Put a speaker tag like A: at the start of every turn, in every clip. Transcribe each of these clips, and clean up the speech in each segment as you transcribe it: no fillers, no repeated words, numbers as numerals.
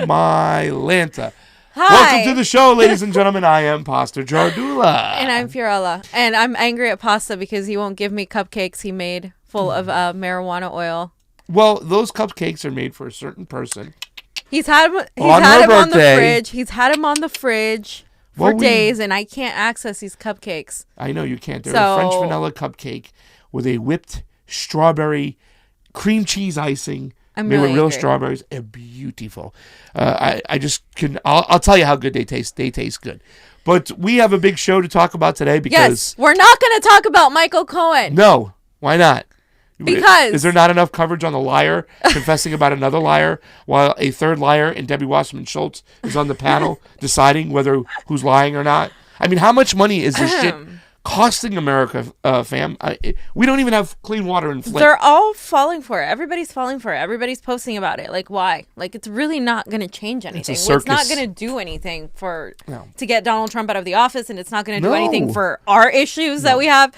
A: my Lanta.
B: Hi.
A: Welcome to the show, ladies and gentlemen. I am Pastor Jardula.
B: And I'm Fiorella. And I'm angry at Pasta because he won't give me cupcakes he made full of marijuana oil.
A: Well, those cupcakes are made for a certain person.
B: He's had him
A: her
B: on the
A: birthday.
B: fridge. He's had him on the fridge for days, and I can't access these cupcakes.
A: I know you can't. They're a French vanilla cupcake with a whipped strawberry cream cheese icing. They were real strawberries. They're beautiful. I just can. I'll tell you how good they taste. They taste good. But we have a big show to talk about today because
B: we're not going to talk about Michael Cohen.
A: No, why not?
B: Because
A: is there not enough coverage on the liar confessing about another liar while a third liar and Debbie Wasserman Schultz is on the panel deciding whether who's lying or not? I mean, how much money is this shit costing America, fam? We don't even have clean water in Flint.
B: They're all falling for it. Everybody's falling for it. Everybody's posting about it. Like, why? Like, it's really not going to change anything.
A: It's a circus.
B: It's not going to do anything to get Donald Trump out of the office, and it's not going to do anything for our issues that we have.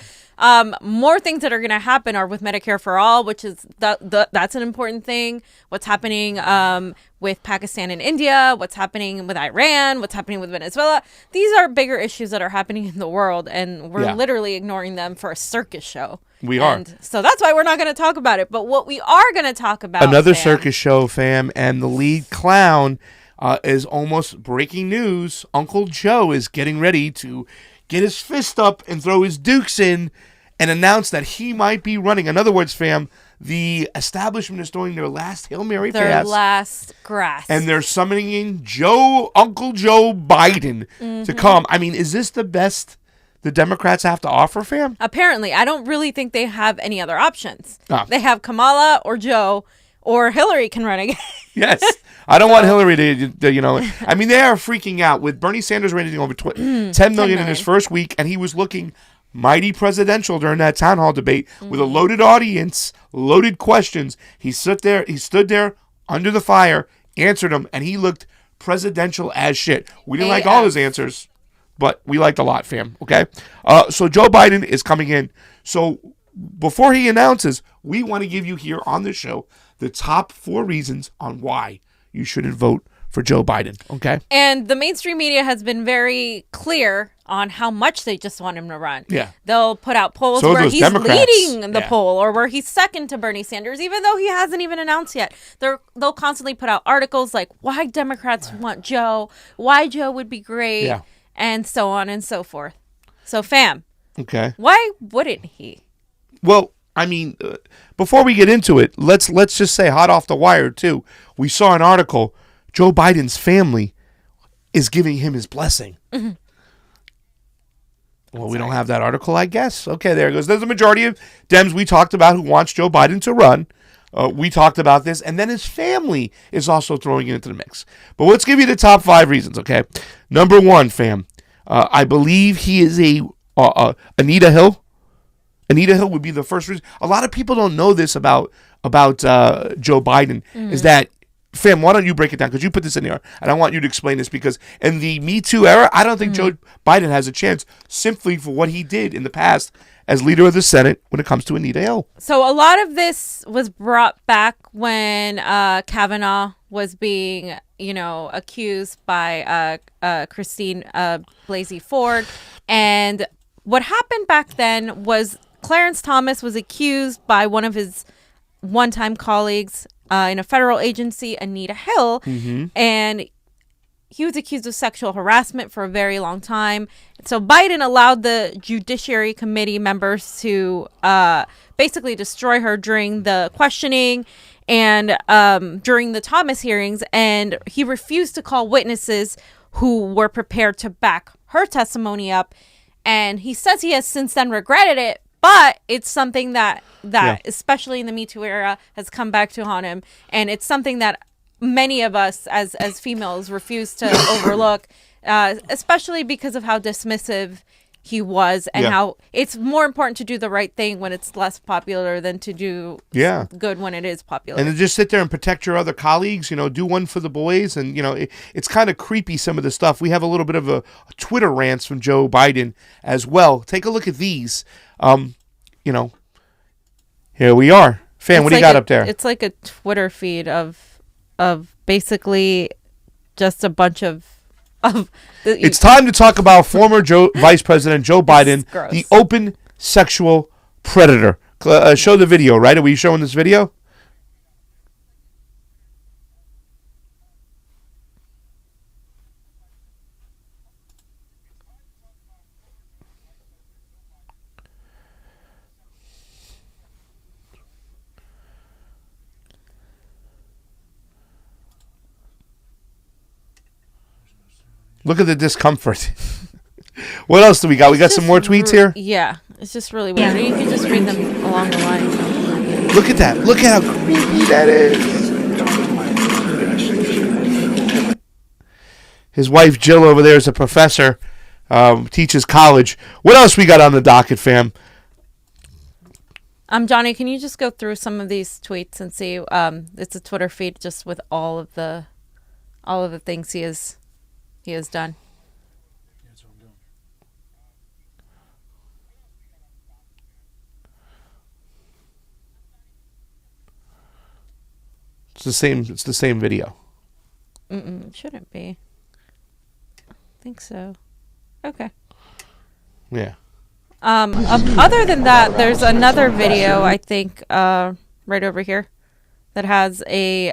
B: More things that are going to happen are with Medicare for All, which is that's an important thing. What's happening with Pakistan and India, what's happening with Iran, what's happening with Venezuela. These are bigger issues that are happening in the world, and we're literally ignoring them for a circus show.
A: We are.
B: So that's why we're not going to talk about it. But what we are going to talk about,
A: another circus show, fam, and the lead clown is almost breaking news. Uncle Joe is getting ready to get his fist up and throw his dukes in and announce that he might be running. In other words, fam, the establishment is throwing their last Hail Mary pass.
B: Their last grasp.
A: And they're summoning in Uncle Joe Biden to come. I mean, is this the best the Democrats have to offer, fam?
B: Apparently. I don't really think they have any other options. They have Kamala or Joe, or Hillary can run again.
A: Yes. I don't want Hillary to, I mean, they are freaking out with Bernie Sanders rating over 10 million in his first week, and he was looking mighty presidential during that town hall debate with a loaded audience, loaded questions. He stood there under the fire, answered them, and he looked presidential as shit. We didn't like all his answers, but we liked a lot, fam. Okay? So Joe Biden is coming in. So before he announces, we want to give you here on the show the top 4 reasons on why you shouldn't vote for Joe Biden, okay?
B: And the mainstream media has been very clear on how much they just want him to run.
A: Yeah.
B: They'll put out polls where he's leading the poll or where he's second to Bernie Sanders, even though he hasn't even announced yet. They'll constantly put out articles like why Democrats want Joe, why Joe would be great, and so on and so forth. So, fam,
A: okay,
B: why wouldn't he?
A: Well, I mean, before we get into it, let's just say hot off the wire, too. We saw an article. Joe Biden's family is giving him his blessing. Mm-hmm. Well, we don't have that article, I guess. Okay, there it goes. There's a majority of Dems we talked about who wants Joe Biden to run. We talked about this. And then his family is also throwing it into the mix. But let's give you the top 5 reasons, okay? Number 1, fam. I believe he is Anita Hill. Anita Hill would be the first reason. A lot of people don't know this about Joe Biden, is that, fam, why don't you break it down? Because you put this in there, and I want you to explain this, because in the Me Too era, I don't think Joe Biden has a chance simply for what he did in the past as leader of the Senate when it comes to Anita Hill.
B: So a lot of this was brought back when Kavanaugh was being, accused by Christine Blasey Ford. And what happened back then was Clarence Thomas was accused by one of his one-time colleagues in a federal agency, Anita Hill, and he was accused of sexual harassment for a very long time. So Biden allowed the Judiciary Committee members to basically destroy her during the questioning and during the Thomas hearings, and he refused to call witnesses who were prepared to back her testimony up. And he says he has since then regretted it, but it's something that especially in the Me Too era, has come back to haunt him. And it's something that many of us as females refuse to overlook, especially because of how dismissive he was and how it's more important to do the right thing when it's less popular than to do good when it is popular.
A: And to just sit there and protect your other colleagues, do one for the boys. And, it's kind of creepy, some of the stuff. We have a little bit of a Twitter rants from Joe Biden as well. Take a look at these. Here we are. Fan, what do you got up there?
B: It's like a Twitter feed of basically just a bunch of
A: It's time to talk about former Vice President Joe Biden, the open sexual predator. Show the video, right? Are we showing this video? Look at the discomfort. What else do we got? We got some more tweets here?
B: Yeah. It's just really weird. You can just read them along the line.
A: Look at that. Look at how creepy that is. His wife Jill over there is a professor, teaches college. What else we got on the docket, fam?
B: Johnny, can you just go through some of these tweets and see? It's a Twitter feed just with all of the things he has done.
A: It's the same video.
B: It shouldn't be. I think so. Okay.
A: Yeah.
B: Other than that, there's another video, I think, right over here that has a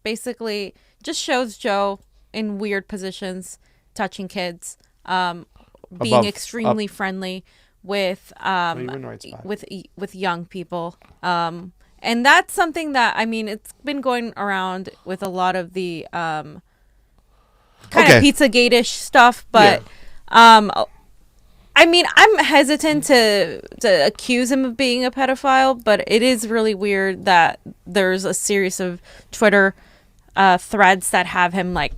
B: basically just shows Joe in weird positions, touching kids, being extremely friendly with with young people. And that's something that, I mean, it's been going around with a lot of the kind of Pizzagate-ish stuff, but I mean, I'm hesitant to accuse him of being a pedophile, but it is really weird that there's a series of Twitter threads that have him like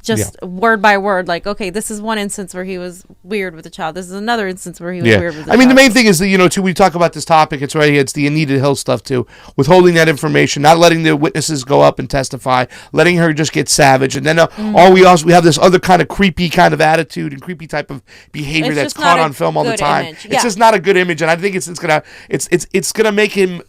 B: just word by word, like, okay, this is one instance where he was weird with a child. This is another instance where he was weird with a child.
A: I mean, the main thing is that, too, we talk about this topic. It's right. It's the Anita Hill stuff, too. Withholding that information, not letting the witnesses go up and testify, letting her just get savage. And then we have this other kind of creepy kind of attitude and creepy type of behavior that's caught on film all the time. It's just not a good image. And I think it's gonna make him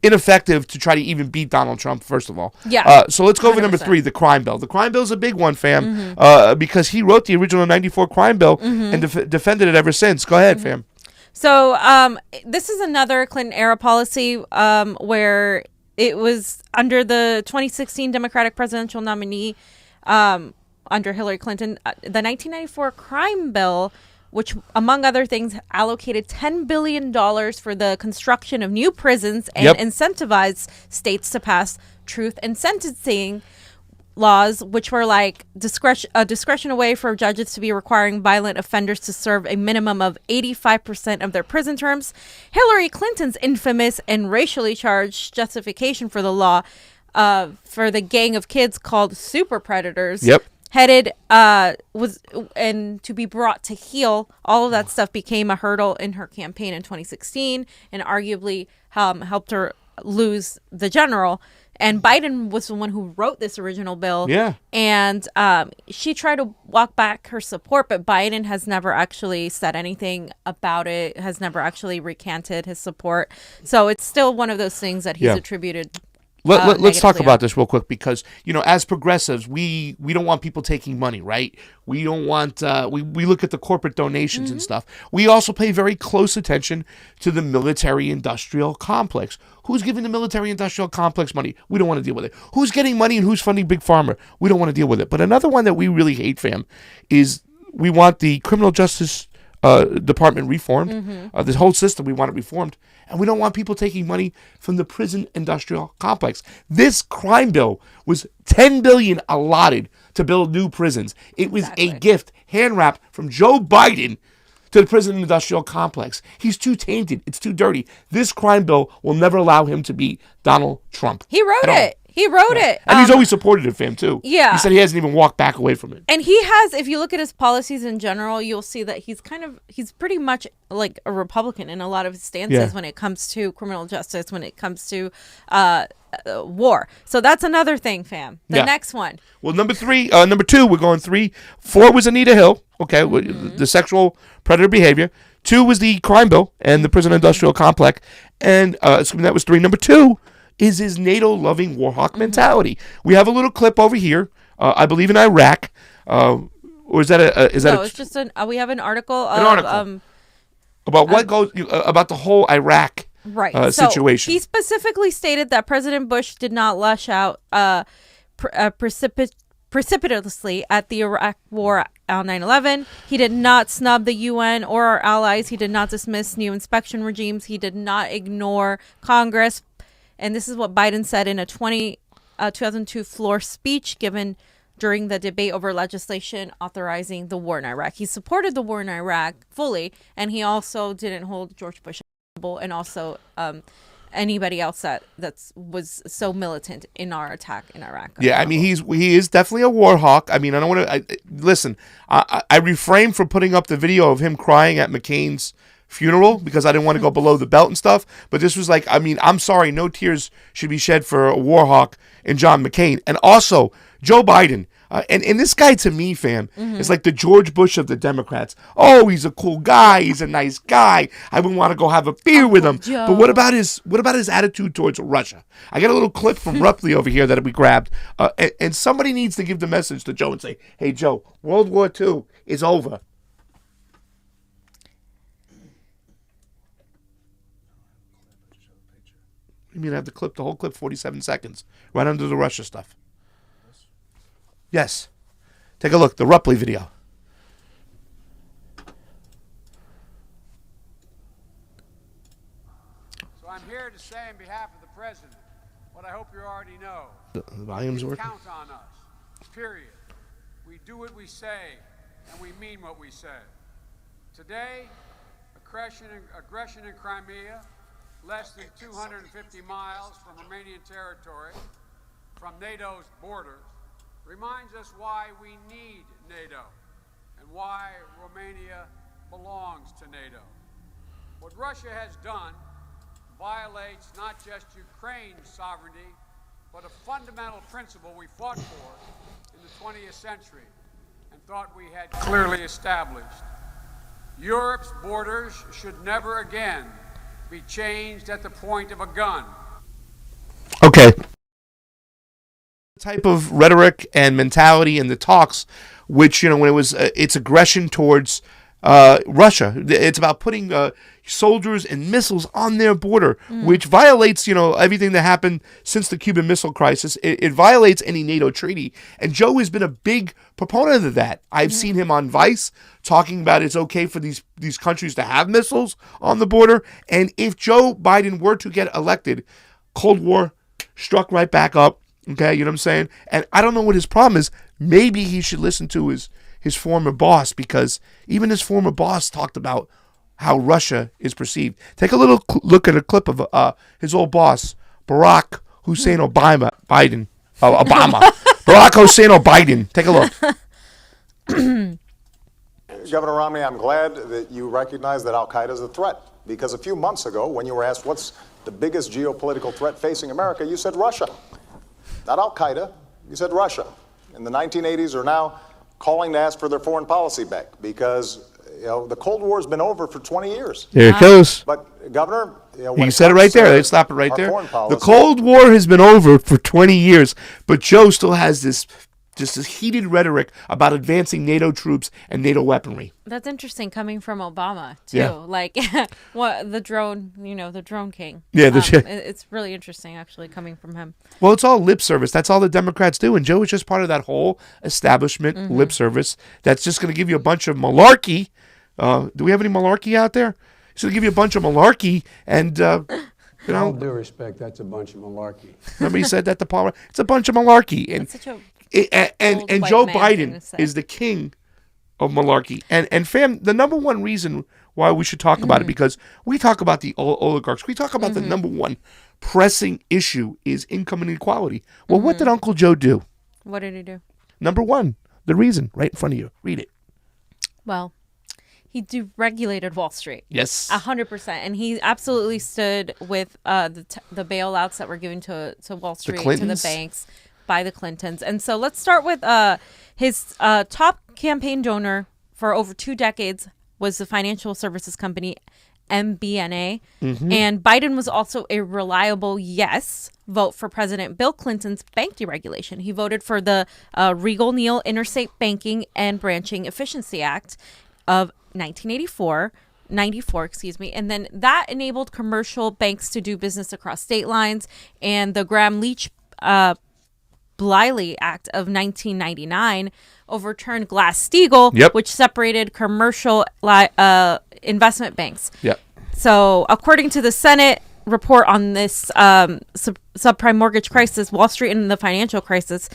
A: ineffective to try to even beat Donald Trump, first of all.
B: Yeah.
A: So let's go over number 3, the crime bill. The crime bill is a big one, fam, because he wrote the original 94 crime bill and defended it ever since. Go ahead, fam.
B: So this is another Clinton-era policy where it was under the 2016 Democratic presidential nominee under Hillary Clinton, the 1994 crime bill, which, among other things, allocated $10 billion for the construction of new prisons and incentivized states to pass truth and sentencing laws, which were like discretion away for judges to be requiring violent offenders to serve a minimum of 85% of their prison terms. Hillary Clinton's infamous and racially charged justification for the law for the gang of kids called super predators headed was and to be brought to heel. All of that stuff became a hurdle in her campaign in 2016 and arguably helped her lose the general. And Biden was the one who wrote this original bill. Yeah. And she tried to walk back her support, but Biden has never actually said anything about it, has never actually recanted his support. So it's still one of those things that he's attributed.
A: Let's talk about this real quick because, as progressives, we don't want people taking money, right? We don't want, we look at the corporate donations and stuff. We also pay very close attention to the military-industrial complex. Who's giving the military-industrial complex money? We don't want to deal with it. Who's getting money and who's funding Big Pharma? We don't want to deal with it. But another one that we really hate, fam, is we want the criminal justice department reformed. This whole system, we want it reformed. And we don't want people taking money from the prison industrial complex. This crime bill was $10 billion allotted to build new prisons. It was a gift, hand-wrapped from Joe Biden to the prison industrial complex. He's too tainted. It's too dirty. This crime bill will never allow him to beat Donald Trump.
B: He wrote it. He wrote it.
A: And he's always supported it, fam, too.
B: Yeah.
A: He said he hasn't even walked back away from it.
B: And he has, if you look at his policies in general, you'll see that he's pretty much like a Republican in a lot of his stances when it comes to criminal justice, when it comes to war. So that's another thing, fam. The next one.
A: Well, number 2, we're going 3. 4 was Anita Hill, okay, the sexual predator behavior. 2 was the crime bill and the prison industrial complex. And that was 3. Number 2 is his NATO-loving war hawk mentality. We have a little clip over here. I believe in Iraq. Or is that
B: it's just we have an article.
A: About what goes about the whole Iraq situation.
B: He specifically stated that President Bush did not lash out precipitously at the Iraq war on 9/11. He did not snub the UN or our allies. He did not dismiss new inspection regimes. He did not ignore Congress. And this is what Biden said in a 2002 floor speech given during the debate over legislation authorizing the war in Iraq. He supported the war in Iraq fully, and he also didn't hold George Bush accountable, and also anybody else that was so militant in our attack in Iraq.
A: Yeah, I mean, he is definitely a war hawk. I mean, I don't want to listen. I refrain from putting up the video of him crying at McCain's funeral because I didn't want to go below the belt and stuff. But this was like, I mean, I'm sorry, no tears should be shed for a war hawk in John McCain, and also Joe Biden. And this guy, to me, fam, is like the George Bush of the Democrats. Oh, he's a cool guy. He's a nice guy. I would want to go have a beer with him.
B: Joe.
A: But what about his attitude towards Russia? I got a little clip from Rupley over here that we grabbed. And somebody needs to give the message to Joe and say, hey, Joe, World War II is over. You mean I have to clip the whole clip, 47 seconds, right under the Russia stuff? Yes. Take a look, the Rupley video.
C: So I'm here to say on behalf of the President what I hope you already know.
A: The volume's working.
C: Count on us, period. We do what we say, and we mean what we say. Today, aggression in Crimea, less than 250 miles from Romanian territory, from NATO's borders, reminds us why we need NATO and why Romania belongs to NATO. What Russia has done violates not just Ukraine's sovereignty, but a fundamental principle we fought for in the 20th century and thought we had clearly established. Europe's borders should never again be changed at the point of a gun.
A: Okay. Type of rhetoric and mentality in the talks, which, when it was its aggression towards Russia. It's about putting soldiers and missiles on their border, which violates, everything that happened since the Cuban Missile Crisis. It violates any NATO treaty. And Joe has been a big proponent of that. I've seen him on Vice talking about it's okay for these countries to have missiles on the border. And if Joe Biden were to get elected, Cold War struck right back up. Okay, you know what I'm saying? And I don't know what his problem is. Maybe he should listen to his former boss, because even his former boss talked about how Russia is perceived. Take a little look at a clip of his old boss, Barack Hussein Obama. Barack Hussein Biden. Take a look.
D: Governor Romney, I'm glad that you recognize that Al-Qaeda is a threat, because a few months ago, when you were asked what's the biggest geopolitical threat facing America, you said Russia. Not Al-Qaeda, you said Russia. In the 1980s are now calling to ask for their foreign policy back, because the Cold War has been over for 20 years.
A: There it goes.
D: But Governor,
A: you said it right there. They slap it right there. The Cold War has been over for 20 years, but Joe still has this heated rhetoric about advancing NATO troops and NATO weaponry.
B: That's interesting, coming from Obama too.
A: Yeah.
B: Like what the drone king.
A: Yeah,
B: it's really interesting actually coming from him.
A: Well, it's all lip service. That's all the Democrats do, and Joe is just part of that whole establishment lip service. That's just going to give you a bunch of malarkey. Do we have any malarkey out there? It's going to give you a bunch of malarkey, and
E: With all due respect, that's a bunch of malarkey.
A: Remember he said that to Paul? It's a bunch of malarkey, and
B: such a
A: and Joe Biden is the king of malarkey. And fam, the number one reason why we should talk about it, because we talk about the oligarchs. We talk about the number one pressing issue is income inequality. Well, what did Uncle Joe do?
B: What did he do?
A: Number one, the reason, right in front of you. Read it.
B: Well, he deregulated Wall Street.
A: Yes.
B: 100%. And he absolutely stood with the bailouts that were given to Wall Street, to the banks, by the Clintons. And so let's start with his top campaign donor for over 2 decades was the financial services company MBNA. And Biden was also a reliable yes vote for President Bill Clinton's bank deregulation. He voted for the Regal-Neal Interstate Banking and Branching Efficiency Act of 94, excuse me. And then that enabled commercial banks to do business across state lines. And the Graham-Leach Bliley Act of 1999 overturned Glass-Steagall, which separated commercial investment banks.
A: Yep.
B: So according to the Senate report on this subprime mortgage crisis, Wall Street and the financial crisis,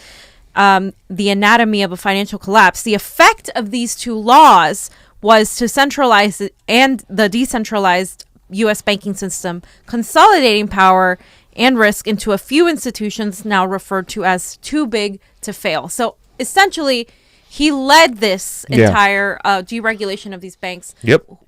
B: the anatomy of a financial collapse, the effect of these two laws was to centralize and the decentralized U.S. banking system, consolidating power and risk into a few institutions now referred to as too big to fail. So essentially, he led this entire deregulation of these banks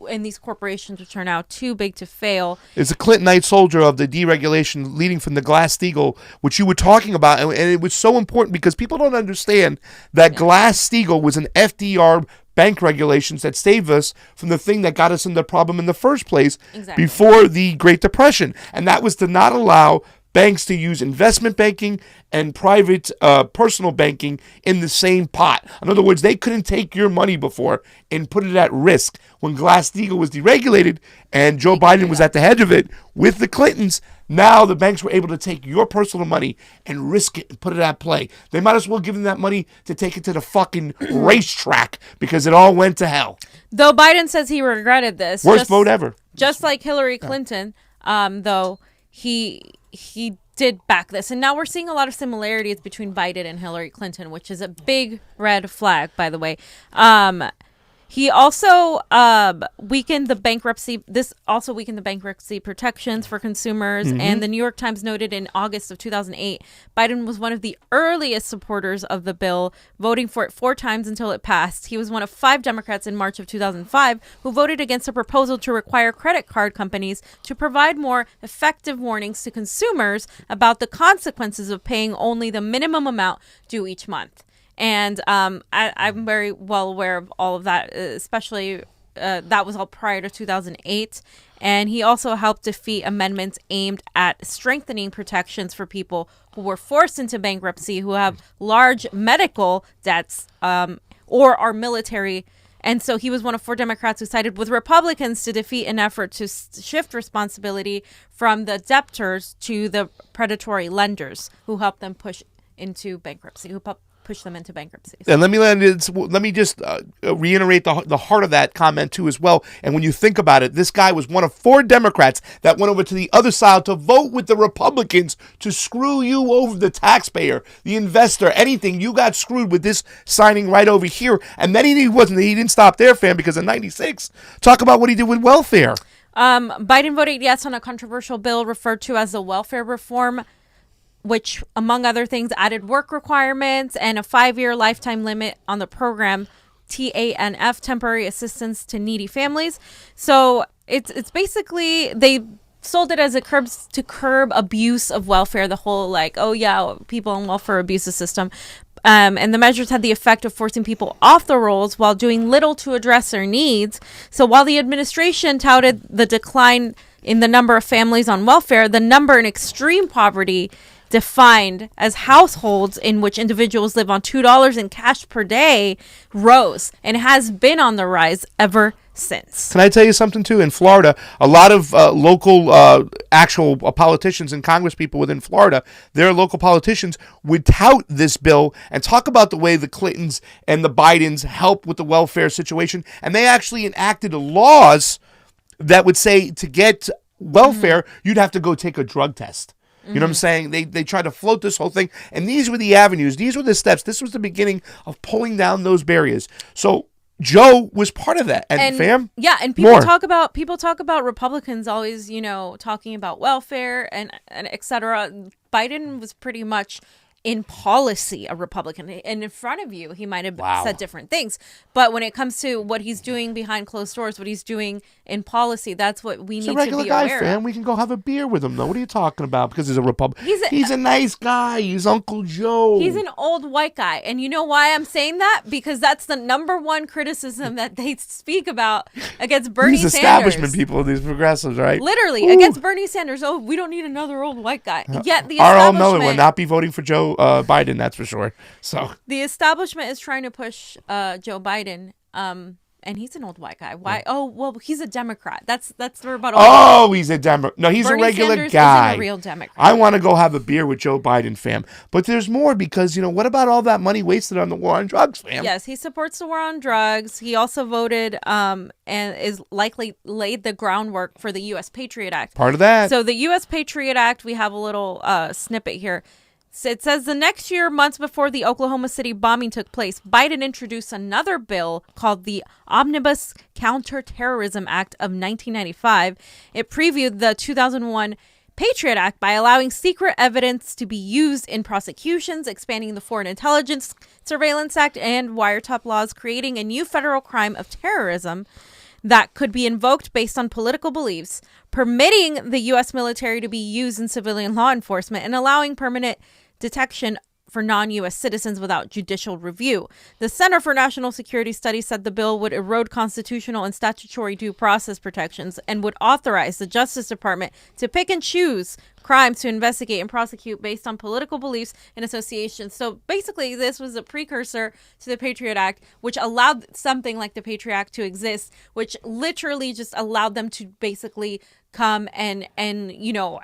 B: and these corporations, which are now too big to fail.
A: It's a Clintonite soldier of the deregulation leading from the Glass-Steagall, which you were talking about. And it was so important because people don't understand that Glass-Steagall was an FDR bank regulations that saved us from the thing that got us in the problem in the first place before the Great Depression. And that was to not allow banks to use investment banking and private personal banking in the same pot. In other words, they couldn't take your money before and put it at risk. When Glass-Steagall was deregulated and Joe Biden was at the head of it with the Clintons, now the banks were able to take your personal money and risk it and put it at play. They might as well give them that money to take it to the fucking racetrack because it all went to hell.
B: Though Biden says he regretted this.
A: Worst vote ever.
B: Just like Hillary Clinton, though he did back this. And now we're seeing a lot of similarities between Biden and Hillary Clinton, which is a big red flag, by the way. He also weakened the bankruptcy. This also weakened the bankruptcy protections for consumers. And the New York Times noted in August of 2008, Biden was one of the earliest supporters of the bill, voting for it 4 times until it passed. He was one of 5 Democrats in March of 2005 who voted against a proposal to require credit card companies to provide more effective warnings to consumers about the consequences of paying only the minimum amount due each month. And I'm very well aware of all of that, especially that was all prior to 2008. And he also helped defeat amendments aimed at strengthening protections for people who were forced into bankruptcy, who have large medical debts or are military. And so he was one of 4 Democrats who sided with Republicans to defeat an effort to shift responsibility from the debtors to the predatory lenders who helped them push into bankruptcy, push them into bankruptcy.
A: And let me just reiterate the heart of that comment too as well. And when you think about it, this guy was one of 4 Democrats that went over to the other side to vote with the Republicans to screw you over, the taxpayer, the investor, anything. You got screwed with this signing right over here. And then he didn't stop there, fam, because in '96, talk about what he did with welfare.
B: Biden voted yes on a controversial bill referred to as the welfare reform, which, among other things, added work requirements and a 5-year lifetime limit on the program TANF, Temporary Assistance to Needy Families. So it's basically, they sold it as a curb abuse of welfare, the whole like, oh yeah, people on welfare abuse the system. And the measures had the effect of forcing people off the rolls while doing little to address their needs. So while the administration touted the decline in the number of families on welfare, the number in extreme poverty, defined as households in which individuals live on $2 in cash per day, rose and has been on the rise ever since.
A: Can I tell you something too? In Florida, a lot of local actual politicians and Congress people within Florida, their local politicians would tout this bill and talk about the way the Clintons and the Bidens help with the welfare situation. And they actually enacted laws that would say to get welfare, you'd have to go take a drug test. You know what I'm saying? They tried to float this whole thing. And these were the avenues. These were the steps. This was the beginning of pulling down those barriers. So Joe was part of that. And fam?
B: Yeah, and people talk about Republicans always, talking about welfare and et cetera. Biden was pretty much in policy a Republican, and in front of you he might have
A: Wow.
B: said different things, but when it comes to what he's doing behind closed doors, what he's doing in policy, that's what we
A: He's
B: need
A: a regular
B: to be
A: guy,
B: aware
A: fam.
B: of.
A: We can go have a beer with him, though. What are you talking about? Because he's a Republican.
B: He's
A: a nice guy. He's Uncle Joe.
B: He's an old white guy. And you know why I'm saying that? Because that's the number one criticism that they speak about against Bernie
A: These
B: Sanders.
A: establishment people, these progressives, right?
B: Literally,
A: Ooh.
B: against Bernie Sanders. Oh, we don't need another old white guy. Yet the
A: R.L. Miller will
B: establishment,
A: not be voting for Joe Biden, that's for sure. So
B: the establishment is trying to push Joe Biden. And he's an old white guy. Why? Oh, well, he's a Democrat. That's the rebuttal.
A: Oh, he's a Democrat. No, he's
B: Bernie
A: a regular
B: Sanders
A: guy.
B: isn't a real Democrat.
A: I want to go have a beer with Joe Biden, fam. But there's more because, what about all that money wasted on the war on drugs, fam?
B: Yes, he supports the war on drugs. He also voted and is likely laid the groundwork for the U.S. Patriot Act.
A: Part of that.
B: So the U.S. Patriot Act, we have a little snippet here. So it says the next year, months before the Oklahoma City bombing took place, Biden introduced another bill called the Omnibus Counterterrorism Act of 1995. It previewed the 2001 Patriot Act by allowing secret evidence to be used in prosecutions, expanding the Foreign Intelligence Surveillance Act and wiretap laws, creating a new federal crime of terrorism that could be invoked based on political beliefs, permitting the U.S. military to be used in civilian law enforcement, and allowing permanent detection for non-U.S. citizens without judicial review. The Center for National Security Studies said the bill would erode constitutional and statutory due process protections and would authorize the Justice Department to pick and choose crimes to investigate and prosecute based on political beliefs and associations. So basically, this was a precursor to the Patriot Act, which allowed something like the Patriot Act to exist, which literally just allowed them to basically come and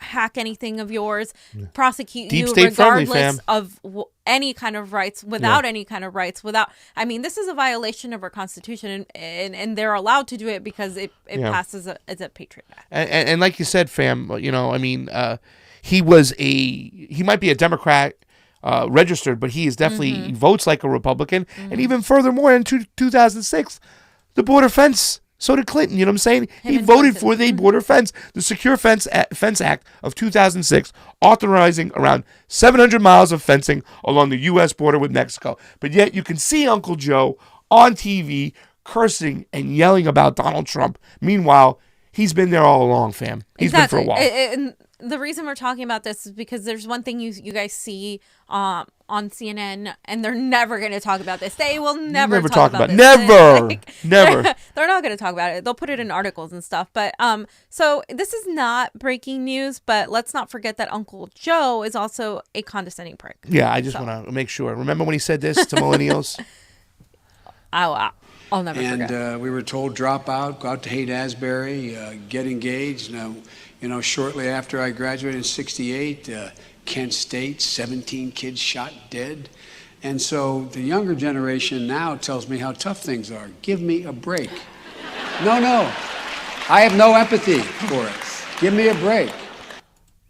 B: hack anything of yours, prosecute
A: Deep
B: you
A: state friendly,
B: regardless
A: fam.
B: of any kind of rights, without any kind of rights, this is a violation of our Constitution, and they're allowed to do it because it passes as a Patriot Act.
A: And like you said, fam, he might be a Democrat registered, but he is definitely he votes like a Republican. And even furthermore, in 2006, the border fence. So did Clinton, you know what I'm saying? He voted for the border fence, the Secure Fence Act of 2006, authorizing around 700 miles of fencing along the U.S. border with Mexico. But yet you can see Uncle Joe on TV cursing and yelling about Donald Trump. Meanwhile, he's been there all along, fam. He's been for a while.
B: And the reason we're talking about this is because there's one thing you guys see on CNN, and they're never going to talk about this. They will never talk about this.
A: Never.
B: They're not going to talk about it. They'll put it in articles and stuff. But so this is not breaking news, but let's not forget that Uncle Joe is also a condescending prick.
A: Yeah, I just want to make sure. Remember when he said this to millennials?
B: I'll never forget.
E: And we were told, drop out, go out to Haight-Ashbury, get engaged. Shortly after I graduated in 68, Kent State, 17 kids shot dead. And so the younger generation now tells me how tough things are. Give me a break. No. I have no empathy for it. Give me a break.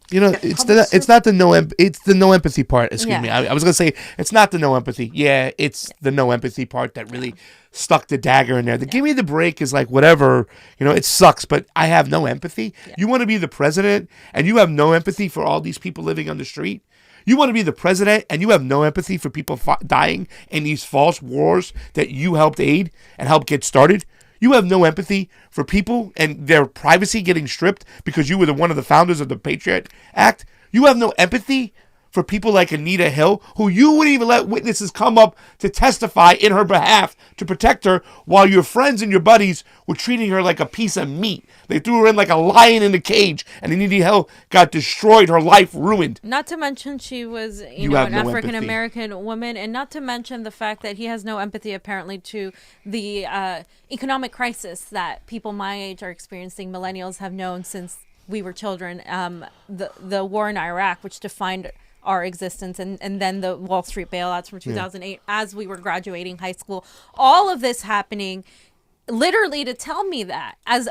A: It's the no empathy part. Excuse me. I was gonna say it's not the no empathy. Yeah, it's the no empathy part that really stuck the dagger in there. The give me the break is like whatever. It sucks, but I have no empathy. Yeah. You want to be the president and you have no empathy for all these people living on the street. You want to be the president and you have no empathy for people dying in these false wars that you helped aid and help get started. You have no empathy for people and their privacy getting stripped because you were one of the founders of the Patriot Act. You have no empathy for people like Anita Hill, who you wouldn't even let witnesses come up to testify in her behalf to protect her while your friends and your buddies were treating her like a piece of meat. They threw her in like a lion in a cage, and Anita Hill got destroyed, her life ruined.
B: Not to mention she was an African-American woman, and not to mention the fact that he has no empathy apparently to the economic crisis that people my age are experiencing. Millennials have known since we were children. The war in Iraq, which defined our existence, and then the Wall Street bailouts from 2008 as we were graduating high school. All of this happening literally to tell me that as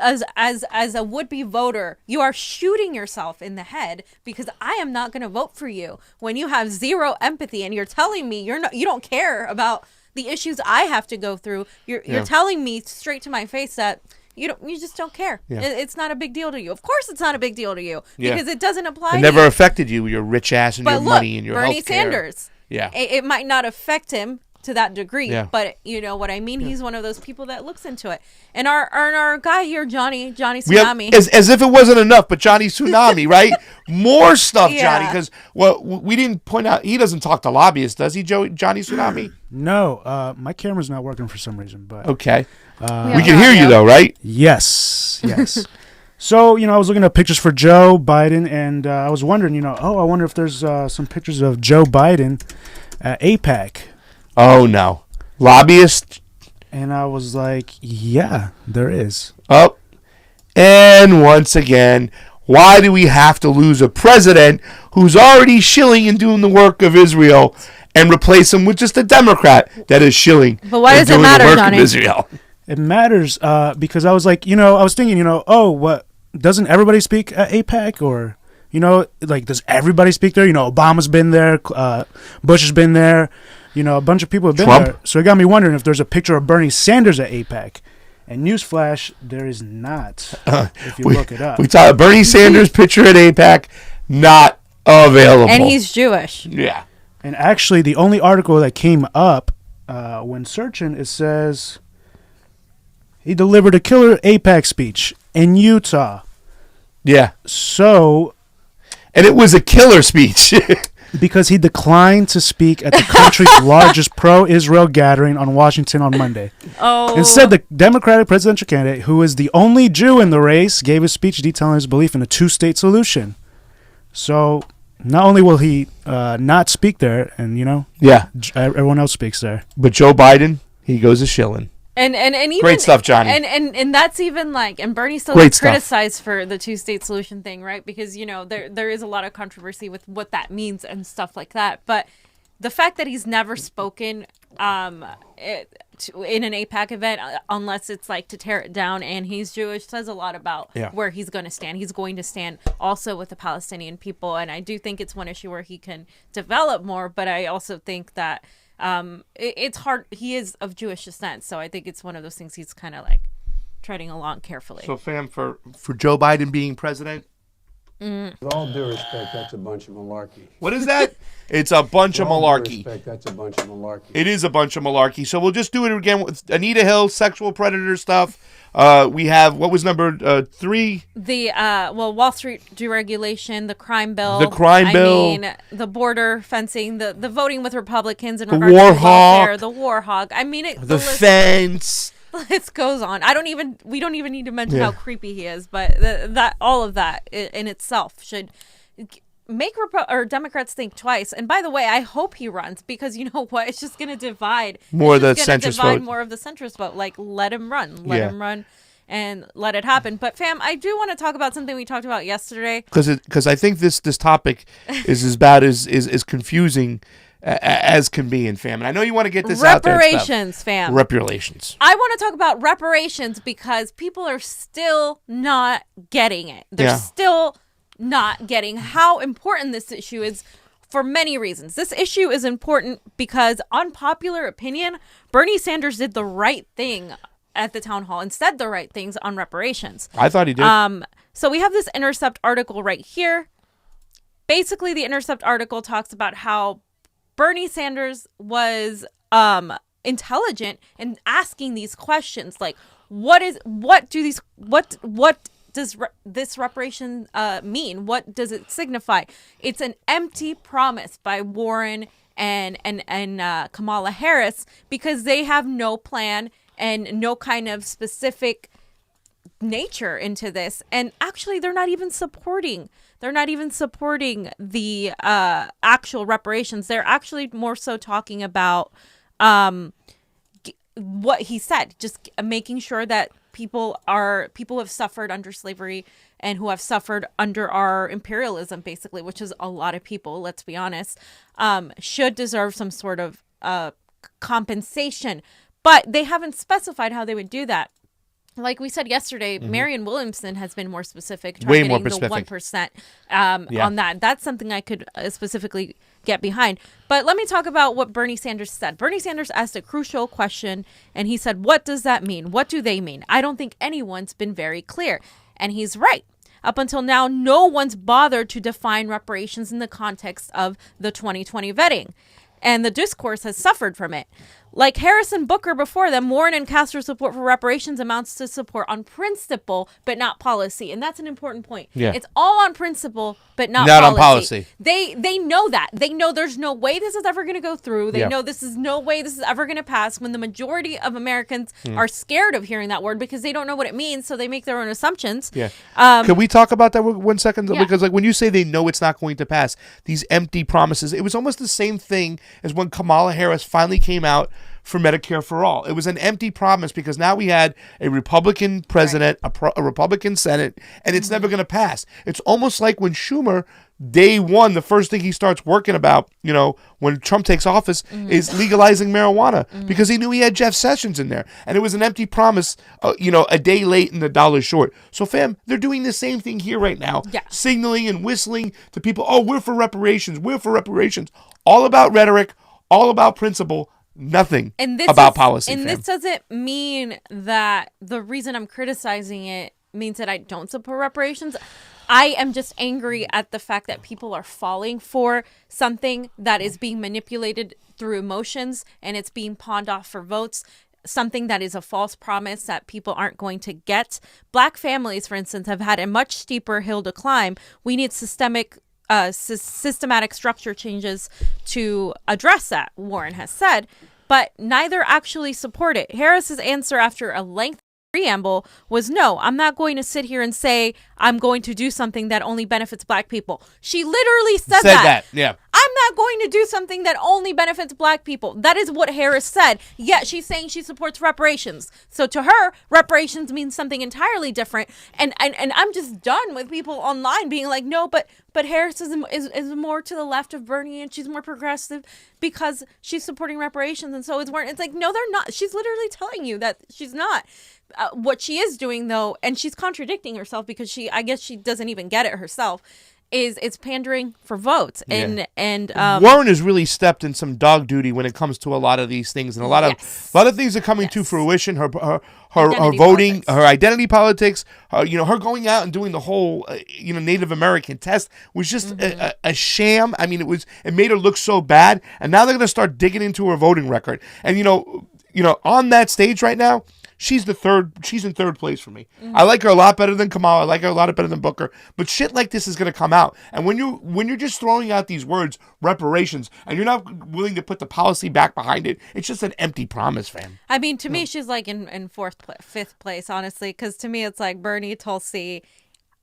B: a would-be voter, you are shooting yourself in the head because I am not going to vote for you when you have zero empathy and you're telling me you don't care about the issues I have to go through. You're telling me straight to my face that you just don't care.
A: Yeah.
B: It's not a big deal to you. Of course, it's not a big deal to you
A: Yeah.
B: because it doesn't apply.
A: It
B: to
A: never
B: you.
A: affected you, your rich ass and
B: But
A: your
B: look,
A: money and your
B: Bernie
A: healthcare.
B: Sanders.
A: Yeah.
B: It might not affect him to that degree,
A: Yeah.
B: but you know what I mean. He's one of those people that looks into it. And our guy here, Johnny
A: We have,
B: Tsunami.
A: as if it wasn't enough, but Johnny Tsunami, right? More stuff,
B: Yeah.
A: Johnny, because we didn't point out, he doesn't talk to lobbyists, does he, Johnny Tsunami?
F: No, my camera's not working for some reason, but
A: Okay.
B: We
A: We can hear you, though, right?
F: yes. So, I was looking at pictures for Joe Biden, and I was wondering, I wonder if there's some pictures of Joe Biden at APAC.
A: Oh, no. Lobbyist?
F: And I was like, yeah, there is.
A: Oh. And once again, why do we have to lose a president who's already shilling and doing the work of Israel and replace him with just a Democrat that is shilling
B: But why
A: and
B: does it
A: doing
B: matter,
A: the work
B: Johnny?
A: of Israel?
F: It matters because I was like, I was thinking, what, doesn't everybody speak at APAC? Or, does everybody speak there? Obama's been there, Bush has been there, a bunch of people have been
A: Trump?
F: there. So it got me wondering if there's a picture of Bernie Sanders at APAC. And newsflash, there is not, if you look it up.
A: We saw Bernie Sanders picture at APAC, not available.
B: And he's Jewish.
A: Yeah.
F: And actually, the only article that came up when searching, it says he delivered a killer APAC speech in Utah.
A: Yeah.
F: So,
A: And it was a killer speech.
F: because he declined to speak at the country's largest pro-Israel gathering on Washington on Monday.
B: Oh.
F: Instead, the Democratic presidential candidate, who is the only Jew in the race, gave a speech detailing his belief in a two-state solution. So, not only will he not speak there, and,
A: Yeah.
F: everyone else speaks there.
A: But Joe Biden, he goes a shilling.
B: And even,
A: Great stuff, Johnny.
B: And that's even and Bernie still
A: Great
B: gets
A: stuff.
B: criticized for the two-state solution thing, right? Because there is a lot of controversy with what that means and stuff like that. But the fact that he's never spoken in an APAC event, unless it's to tear it down, and he's Jewish, says a lot about where he's going to stand. He's going to stand also with the Palestinian people, and I do think it's one issue where he can develop more. But I also think that. It's hard. He is of Jewish descent, so I think it's one of those things he's kind of treading along carefully.
A: So, fam, for Joe Biden being president,
E: With all due respect, that's a bunch of malarkey.
A: what is that? It's a bunch of
E: With all due
A: malarkey.
E: respect, that's a bunch of malarkey.
A: It is a bunch of malarkey. So we'll just do it again with Anita Hill, sexual predator stuff. We have, what was number 3?
B: The Wall Street deregulation, the crime bill,
A: The crime bill.
B: I mean, the border fencing, the voting with Republicans in
A: The
B: regards
A: war
B: to welfare,
A: hawk.
B: the war hog. I mean,
A: The fence.
B: the list goes on. We don't even need to mention how creepy he is, but that all of that in itself should make Democrats think twice. And by the way, I hope he runs, because you know what? It's just going to divide
A: More of the
B: It's gonna
A: centrist
B: divide
A: vote.
B: more of the centrist vote. Let him run. Let him run. And let it happen. But fam, I do want to talk about something we talked about yesterday.
A: Because I think this topic is as bad as confusing as can be in fam. And I know you want to get this out there.
B: Reparations, fam.
A: Reparations.
B: I want to talk about reparations because people are still not getting it. They're still not getting how important this issue is for many reasons. This issue is important because, unpopular opinion, Bernie Sanders did the right thing at the town hall and said the right things on reparations.
A: I thought he did.
B: So we have this Intercept article right here. Basically, the Intercept article talks about how Bernie Sanders was intelligent in asking these questions, like what does this reparation mean? What does it signify? It's an empty promise by Warren and Kamala Harris, because they have no plan and no kind of specific nature into this. And actually, they're not even supporting the actual reparations. They're actually more so talking about what he said, just making sure that people who have suffered under slavery and who have suffered under our imperialism, basically, which is a lot of people, let's be honest, should deserve some sort of compensation. But they haven't specified how they would do that. Like we said yesterday, Marianne Williamson has been more specific,
A: Way
B: targeting
A: more
B: the
A: specific.
B: 1% on that. That's something I could specifically get behind. But let me talk about what Bernie Sanders said. Bernie Sanders asked a crucial question, and he said, what does that mean? What do they mean? I don't think anyone's been very clear. And he's right. Up until now, no one's bothered to define reparations in the context of the 2020 vetting. And the discourse has suffered from it. Like Harris and Booker before them, Warren and Castro's support for reparations amounts to support on principle, but not policy. And that's an important point.
A: Yeah.
B: It's all on principle, but not
A: on policy.
B: They know that. They know there's no way this is ever going to go through. They know this is no way this is ever going to pass, when the majority of Americans are scared of hearing that word because they don't know what it means, so they make their own assumptions.
A: Yeah. Can we talk about that 1 second?
B: Yeah.
A: Because like when you say they know it's not going to pass, these empty promises, it was almost the same thing as when Kamala Harris finally came out for Medicare for All. It was an empty promise because now we had a Republican president, a Republican Senate, and it's never going to pass. It's almost like when Schumer, day one, the first thing he starts working about, when Trump takes office, is legalizing marijuana because he knew he had Jeff Sessions in there. And it was an empty promise, a day late and $1 short. So, fam, they're doing the same thing here right now, signaling and whistling to people, oh, we're for reparations, we're for reparations. All about rhetoric, all about principle, nothing about policy.
B: And this doesn't mean that the reason I'm criticizing it means that I don't support reparations. I am just angry at the fact that people are falling for something that is being manipulated through emotions and it's being pawned off for votes. Something that is a false promise that people aren't going to get. Black families, for instance, have had a much steeper hill to climb. We need systematic structure changes to address that, Warren has said, but neither actually support it. Harris's answer after a lengthy preamble was, no, I'm not going to sit here and say I'm going to do something that only benefits Black people. She literally said that.
A: Yeah.
B: I'm not going to do something that only benefits Black people. That is what Harris said. Yet she's saying she supports reparations. So to her, reparations means something entirely different. And I'm just done with people online being like, no, but Harris is more to the left of Bernie and she's more progressive because she's supporting reparations. And so it's like, no, they're not. She's literally telling you that she's not. What she is doing, though, and she's contradicting herself because I guess she doesn't even get it herself, is it's pandering for votes. And
A: Warren has really stepped in some dog duty when it comes to a lot of these things, and a lot of things are coming to fruition. Her voting,
B: politics.
A: her identity politics, her going out and doing the whole Native American test was just a sham. I mean, it made her look so bad, and now they're going to start digging into her voting record. And on that stage right now, she's in third place for me. I like her a lot better than Kamala. I like her a lot better than Booker. But shit like this is going to come out. And when you're just throwing out these words, reparations, and you're not willing to put the policy back behind it, it's just an empty promise, fam.
B: I mean, to me, she's like in fifth place, honestly, because to me, it's like Bernie, Tulsi,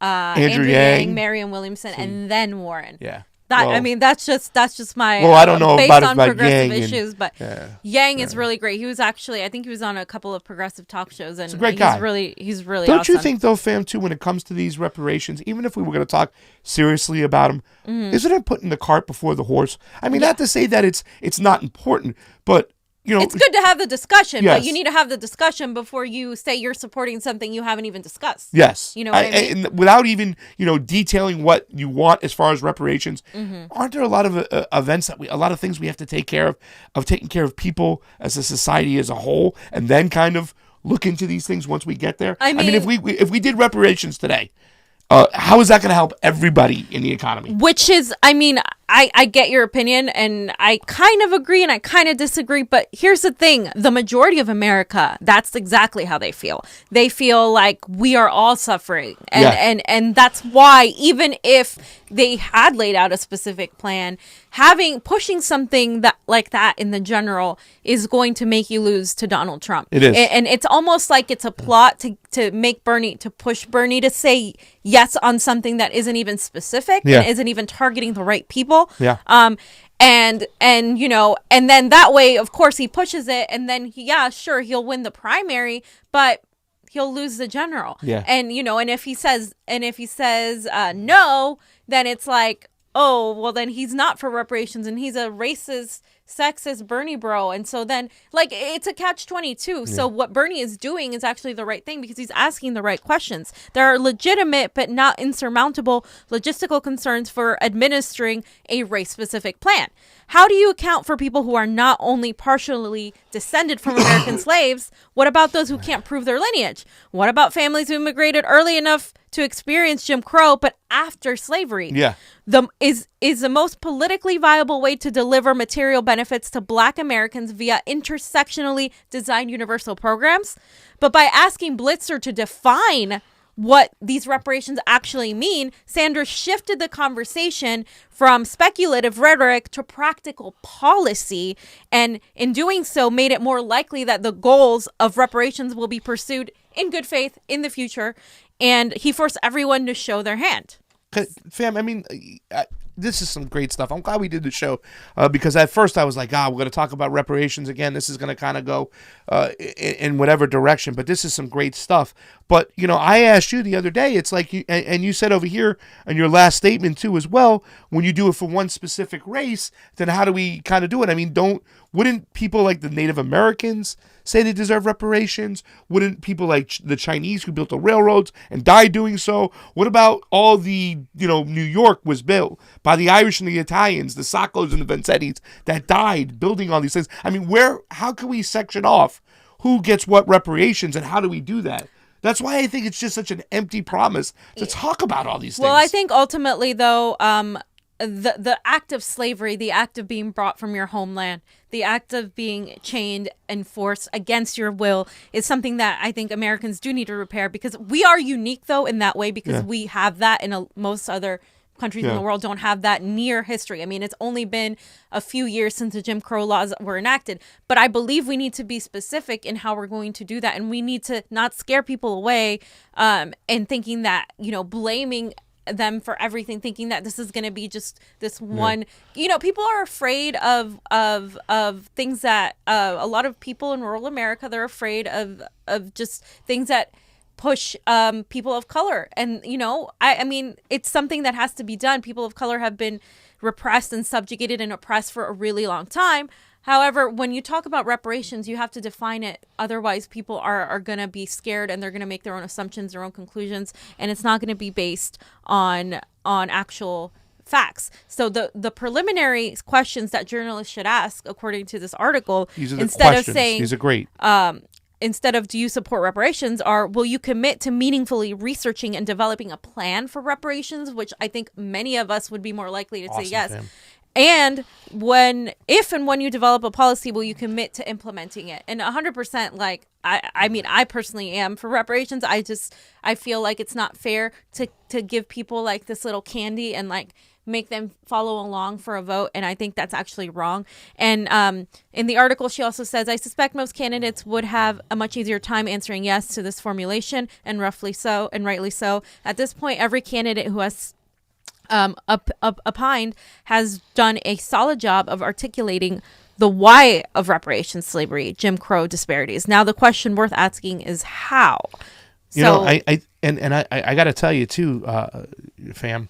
B: Andrew Yang, Marianne Williamson, and then Warren.
A: Yeah.
B: That's just my.
A: Well, I don't know
B: based
A: about
B: on progressive
A: Yang
B: issues, but Yang is really great. He was actually, I think he was on a couple of progressive talk shows, and
A: he's a great guy.
B: He's really.
A: Don't you
B: awesome.
A: think though, fam, too, when it comes to these reparations, even if we were going to talk seriously about them, isn't it putting the cart before the horse? I mean, not to say that it's not important, but.
B: It's good to have the discussion,
A: yes.
B: but you need to have the discussion before you say you're supporting something you haven't even discussed.
A: Yes.
B: You know what I mean?
A: And without even, detailing what you want as far as reparations, aren't there a lot of events a lot of things we have to take care of taking care of people as a society as a whole, and then kind of look into these things once we get there? I mean if we did reparations today, how is that going to help everybody in the economy?
B: Which is, I get your opinion, and I kind of agree and I kind of disagree, but here's the thing. The majority of America, that's exactly how they feel. They feel like we are all suffering. And that's why, even if they had laid out a specific plan, pushing something like that in the general is going to make you lose to Donald Trump.
A: It is.
B: And it's almost like it's a plot to push Bernie to say yes on something that isn't even specific and isn't even targeting the right people.
A: Yeah.
B: And then that way, of course, he pushes it, and then he'll win the primary, but he'll lose the general.
A: Yeah.
B: And and if he says no, then it's like, oh, well, then he's not for reparations, and he's a racist sexist Bernie bro. And so then, like, it's a catch-22. So what Bernie is doing is actually the right thing because he's asking the right questions. There are legitimate but not insurmountable logistical concerns for administering a race-specific plan. How do you account for people who are not only partially descended from American slaves? What about those who can't prove their lineage? What about families who immigrated early enough to experience Jim Crow, but after slavery?
A: Yeah.
B: Is the most politically viable way to deliver material benefits to Black Americans via intersectionally designed universal programs? But by asking Blitzer to define what these reparations actually mean, Sanders shifted the conversation from speculative rhetoric to practical policy, and in doing so made it more likely that the goals of reparations will be pursued in good faith in the future, and he forced everyone to show their hand.
A: Fam, I mean, this is some great stuff. I'm glad we did the show because at first I was like, we're going to talk about reparations again. This is going to kind of go in whatever direction, but this is some great stuff. But, you know, I asked you the other day, it's like, and you said over here in your last statement too as well, when you do it for one specific race, then how do we kind of do it? I mean, wouldn't people like the Native Americans say they deserve reparations? Wouldn't people like the Chinese who built the railroads and died doing so? What about all the, you know, New York was built by the Irish and the Italians, the Saccos and the Vanzettis that died building all these things? I mean, how can we section off who gets what reparations and how do we do that? That's why I think it's just such an empty promise to talk about all these things.
B: Well, I think ultimately, though, the act of slavery, the act of being brought from your homeland, the act of being chained and forced against your will is something that I think Americans do need to repair, because we are unique, though, in that way, because we have that in most other countries in the world don't have that near history. I mean, it's only been a few years since the Jim Crow laws were enacted, but I believe we need to be specific in how we're going to do that, and we need to not scare people away and thinking that, you know, blaming them for everything, thinking that this is going to be just this one. You know, people are afraid of things that a lot of people in rural America, they're afraid of just things that push people of color. And, you know, I mean, it's something that has to be done. People of color have been repressed and subjugated and oppressed for a really long time. However, when you talk about reparations, you have to define it. Otherwise, people are going to be scared and they're going to make their own assumptions, their own conclusions, and it's not going to be based on actual facts. So the preliminary questions that journalists should ask, according to this article, instead of saying,
A: these are great.
B: Instead of do you support reparations, are will you commit to meaningfully researching and developing a plan for reparations, which I think many of us would be more likely to say yes.
A: Fam.
B: And if and when you develop a policy, will you commit to implementing it? And 100%, like, I mean, I personally am for reparations. I feel like it's not fair to give people like this little candy and like make them follow along for a vote. And I think that's actually wrong. And in the article, she also says, I suspect most candidates would have a much easier time answering yes to this formulation, and rightly so. At this point, every candidate who has opined has done a solid job of articulating the why of reparations, slavery, Jim Crow disparities. Now, the question worth asking is how.
A: You know, I got to tell you too, fam.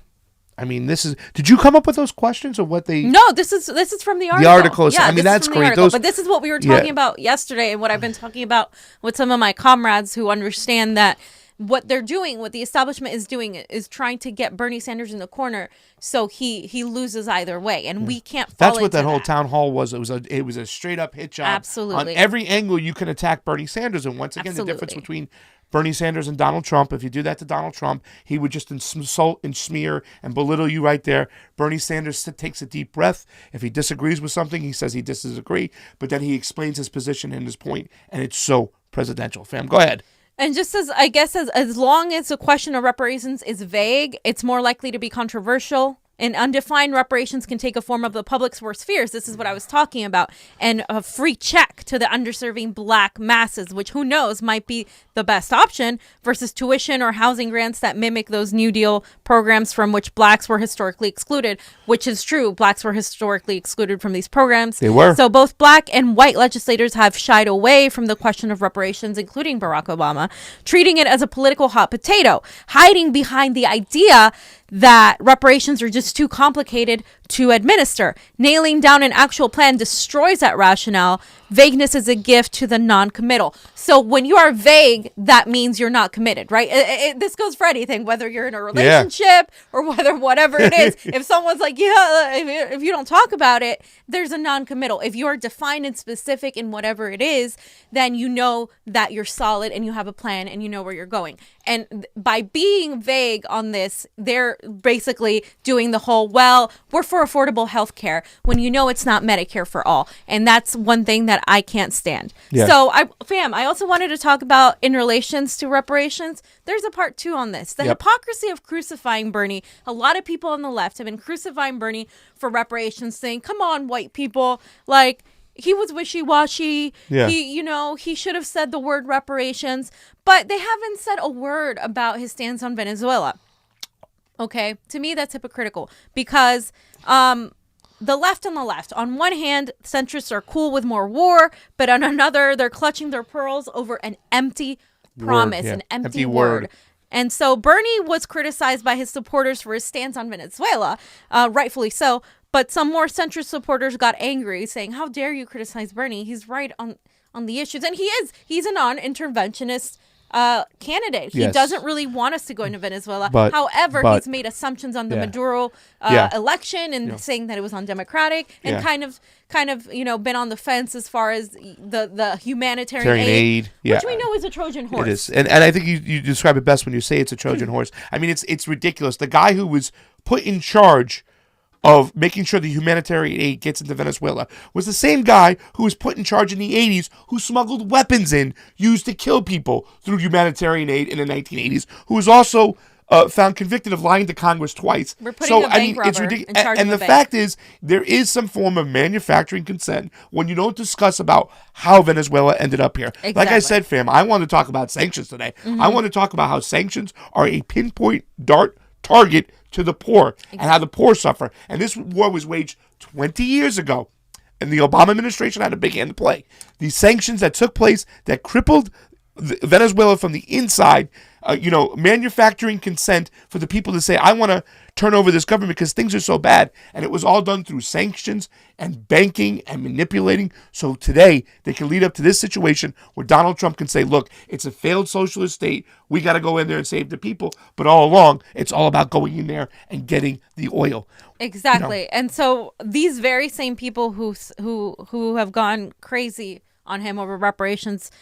A: I mean, did you come up with those questions or what they?
B: No, this is from the article.
A: The article is, I mean, that's great.
B: But this is what we were talking about yesterday, and what I've been talking about with some of my comrades who understand that what they're doing, what the establishment is doing, is trying to get Bernie Sanders in the corner so he loses either way, and we can't fall
A: That's what
B: into
A: that whole town hall was. It was a straight up hit job.
B: Absolutely.
A: On every angle you can attack Bernie Sanders, and once again, the difference between Bernie Sanders and Donald Trump, if you do that to Donald Trump, he would just insult and smear and belittle you right there. Bernie Sanders takes a deep breath. If he disagrees with something, he says he disagrees, but then he explains his position and his point, and it's so presidential. Fam, go ahead.
B: And just as long as the question of reparations is vague, it's more likely to be controversial. And undefined reparations can take a form of the public's worst fears. This is what I was talking about. And a free check to the underserving Black masses, which who knows might be the best option, versus tuition or housing grants that mimic those New Deal programs from which Blacks were historically excluded, which is true. Blacks were historically excluded from these programs.
A: They were.
B: So both Black and white legislators have shied away from the question of reparations, including Barack Obama, treating it as a political hot potato, hiding behind the idea that reparations are just too complicated to administer. Nailing down an actual plan destroys that rationale. Vagueness is a gift to the non-committal. So when you are vague, that means you're not committed, right? This goes for anything, whether you're in a relationship or whatever it is. If someone's like, yeah, if you don't talk about it, there's a non-committal. If you are defined and specific in whatever it is, then you know that you're solid and you have a plan and you know where you're going. And by being vague on this, they're basically doing the whole, well, we're for affordable health care, when you know it's not Medicare for all. And that's one thing that I can't stand.
A: Yeah.
B: So, I also wanted to talk about, in relations to reparations, there's a part 2 on this. The hypocrisy of crucifying Bernie. A lot of people on the left have been crucifying Bernie for reparations, saying, come on, white people, like, he was wishy-washy.
A: Yeah.
B: He should have said the word reparations, but they haven't said a word about his stance on Venezuela. Okay, to me, that's hypocritical, because the left on one hand, centrists are cool with more war, but on another, they're clutching their pearls over an empty promise, an empty word. And so Bernie was criticized by his supporters for his stance on Venezuela, rightfully so. But some more centrist supporters got angry, saying, how dare you criticize Bernie? He's right on the issues. And he's a non-interventionist candidate. He doesn't really want us to go into Venezuela. However, he's made assumptions on the Maduro election and saying that it was undemocratic, and kind of been on the fence as far as the humanitarian aid, which we know is a Trojan horse.
A: It is, and I think you describe it best when you say it's a Trojan horse. I mean, it's ridiculous. The guy who was put in charge of making sure the humanitarian aid gets into Venezuela was the same guy who was put in charge in the 80s, who smuggled weapons in used to kill people through humanitarian aid in the 1980s, who was also found convicted of lying to Congress twice.
B: We're putting a bank robber
A: it's ridiculous.
B: in charge
A: And
B: of
A: the
B: a bank.
A: fact is, there is some form of manufacturing consent when you don't discuss about how Venezuela ended up here.
B: Exactly.
A: Like I said, fam, I want to talk about sanctions today. I want to talk about how sanctions are a pinpoint dart target to the poor, and how the poor suffer. And this war was waged 20 years ago, and the Obama administration had a big hand to play. These sanctions that took place that crippled Venezuela from the inside, manufacturing consent for the people to say, I want to turn over this government because things are so bad. And it was all done through sanctions and banking and manipulating. So today they can lead up to this situation where Donald Trump can say, look, it's a failed socialist state. We got to go in there and save the people. But all along, it's all about going in there and getting the oil.
B: Exactly. And so these very same people who have gone crazy on him over reparations,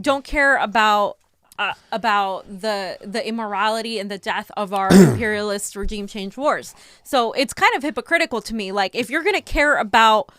B: don't care about the immorality and the death of our imperialist regime change wars. So it's kind of hypocritical to me. Like, if you're going to care about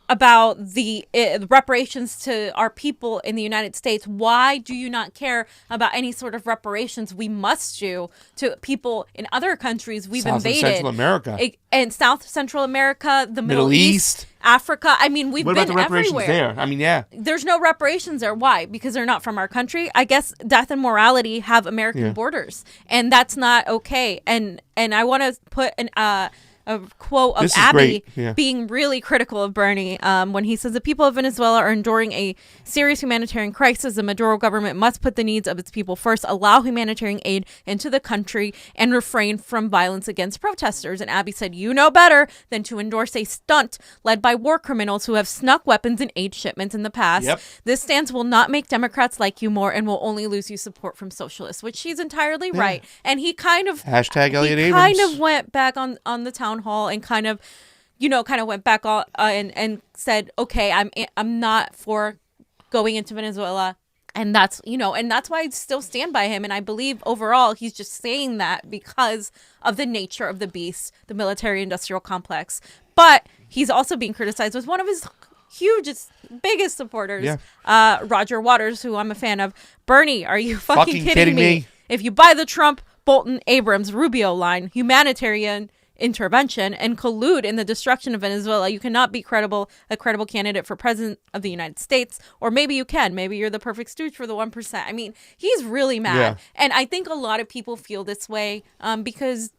B: the reparations to our people in the United States, why do you not care about any sort of reparations we must do to people in other countries we've invaded?
A: South and Central America.
B: And South Central America, the Middle East, Africa. I mean, we've
A: What
B: been
A: about the reparations
B: everywhere.
A: there? I mean, yeah.
B: There's no reparations there. Why? Because they're not from our country. I guess death and morality have American borders, and that's not okay. And I want to put a quote of Abby being really critical of Bernie when he says the people of Venezuela are enduring a serious humanitarian crisis. The Maduro government must put the needs of its people first, allow humanitarian aid into the country, and refrain from violence against protesters. And Abby said, you know better than to endorse a stunt led by war criminals who have snuck weapons and aid shipments in the past.
A: Yep.
B: This stance will not make Democrats like you more and will only lose you support from socialists, which she's entirely right. And he kind of
A: Hashtag Elliot
B: he
A: Abrams.
B: kind of went back on the town hall and kind of went back on and said, okay, I'm not for going into Venezuela. And that's why I still stand by him. And I believe overall he's just saying that because of the nature of the beast, the military industrial complex. But he's also being criticized with one of his biggest supporters, Roger Waters, who I'm a fan of. Bernie, are you fucking kidding me? If you buy the Trump, Bolton, Abrams, Rubio line, humanitarian intervention, and collude in the destruction of Venezuela, you cannot be a credible candidate for president of the United States. Or maybe you can. Maybe you're the perfect stooge for the 1%. I mean, he's really mad.
A: Yeah.
B: And I think a lot of people feel this way because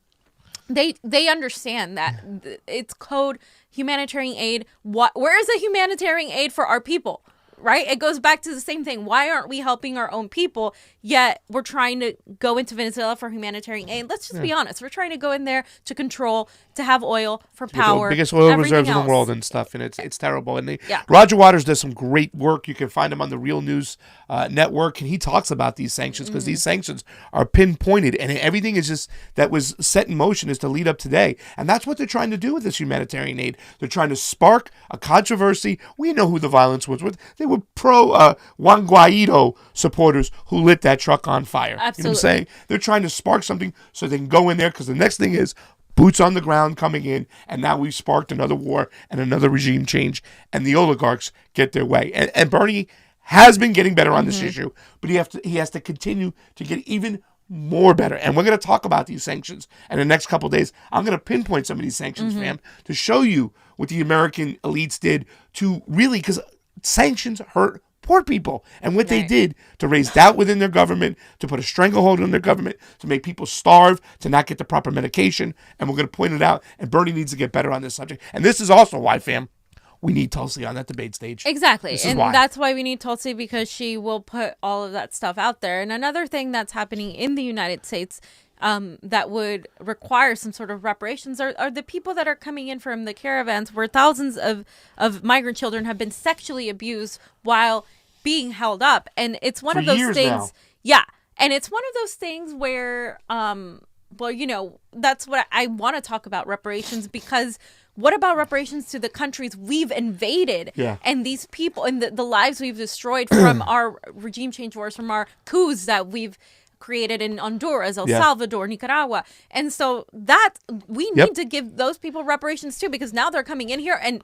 B: they understand that it's code humanitarian aid. Where is the humanitarian aid for our people? right? It goes back to the same thing. Why aren't we helping our own people? Yet we're trying to go into Venezuela for humanitarian aid. Let's just be honest. We're trying to go in there to control, to have oil, for power.
A: The biggest oil
B: everything
A: reserves in
B: else.
A: the world and stuff, and it's terrible. And
B: Yeah.
A: Roger Waters does some great work. You can find him on the Real News Network, and he talks about these sanctions because these sanctions are pinpointed, and everything is just that was set in motion is to lead up today, and that's what they're trying to do with this humanitarian aid. They're trying to spark a controversy. We know who the violence was with. They were pro Juan Guaido supporters who lit that truck on fire.
B: Absolutely.
A: You know what I'm saying? They're trying to spark something so they can go in there because the next thing is boots on the ground coming in, and now we've sparked another war and another regime change, and the oligarchs get their way. And Bernie has been getting better on this issue, but he has to continue to get even more better. And we're going to talk about these sanctions in the next couple of days. I'm going to pinpoint some of these sanctions, fam, to show you what the American elites did to really, because sanctions hurt poor people, and what they did to raise doubt within their government, to put a stranglehold on their government, to make people starve, to not get the proper medication. And we're going to point it out, and Bernie needs to get better on this subject. And this is also why, fam, we need Tulsi on that debate stage.
B: Exactly. And
A: why.
B: that's why we need Tulsi, because she will put all of that stuff out there. And another thing that's happening in the United States that would require some sort of reparations are the people that are coming in from the caravans where thousands of migrant children have been sexually abused while being held up. And it's one
A: For
B: of those
A: years
B: things.
A: now.
B: Yeah. And it's one of those things where, well, you know, that's what I want to talk about, reparations, because what about reparations to the countries we've invaded and these people and the lives we've destroyed from our regime change wars, from our coups that we've created in Honduras, El Salvador, Nicaragua. And so that we need to give those people reparations too, because now they're coming in here and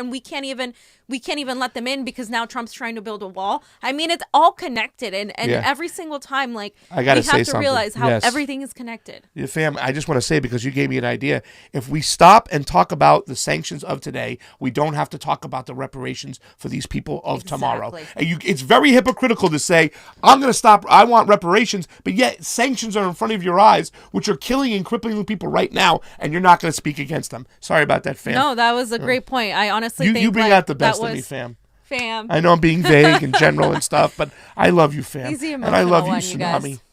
B: we can't even let them in because now Trump's trying to build a wall. I mean, it's all connected, and every single time, like,
A: I gotta
B: we have
A: say
B: to
A: something.
B: realize how
A: Yes.
B: everything is connected.
A: Yeah, fam, I just want to say, because you gave me an idea, if we stop and talk about the sanctions of today, we don't have to talk about the reparations for these people of tomorrow. And it's very hypocritical to say, I'm going to stop, I want reparations, but yet sanctions are in front of your eyes, which are killing and crippling people right now, and you're not going to speak against them. Sorry about that, fam.
B: No, that was a great point. I honestly think
A: you bring
B: like,
A: out the best
B: that
A: in me,
B: was,
A: fam.
B: Fam.
A: I know I'm being vague and general and stuff, but I love you, fam.
B: He's the
A: And I love you,
B: emotional one, you
A: Tsunami.
B: guys.